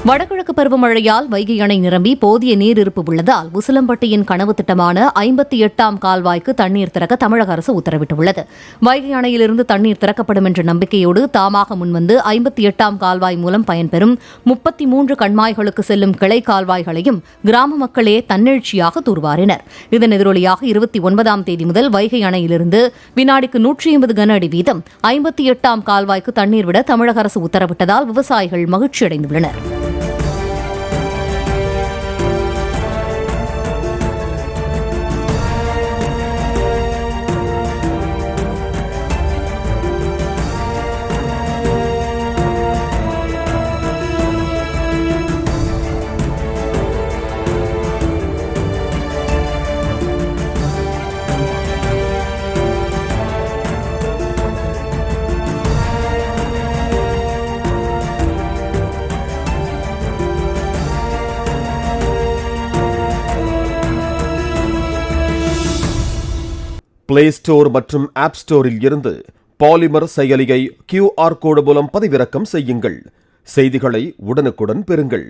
வடகிழக்கு பருவமழையால் வைகை அணை நிரம்பி போதிய நீர் இருப்பு உள்ளதால் உசிலம்பட்டியின் கனவு திட்டமான 58ஆம் கால்வாய்க்கு தண்ணீர் திறக்க தமிழக அரசு உத்தரவிட்டுள்ளது. வைகை அணையிலிருந்து தண்ணீர் திறக்கப்படும் என்ற நம்பிக்கையோடு தாமாக முன்வந்து 58ஆம் கால்வாய் மூலம் பயன்பெறும் 33 கண்மாய்களுக்கு செல்லும் கிளை கால்வாய்களையும் கிராம மக்களே தன்னெழுச்சியாக தூர்வாரினர். இதன் எதிரொலியாக 29ஆம் தேதி முதல் வைகை அணையிலிருந்து வினாடிக்கு 150 கன அடி வீதம் 58ஆம் கால்வாய்க்கு தண்ணீர் விட தமிழக அரசு உத்தரவிட்டதால் விவசாயிகள் மகிழ்ச்சியடைந்துள்ளனர். பிளே ஸ்டோர் மற்றும் ஆப் ஸ்டோரில் இருந்து பாலிமர் செயலியை QR கோடு மூலம் பதிவிறக்கம் செய்யுங்கள். செய்திகளை உடனுக்குடன் பெறுங்கள்.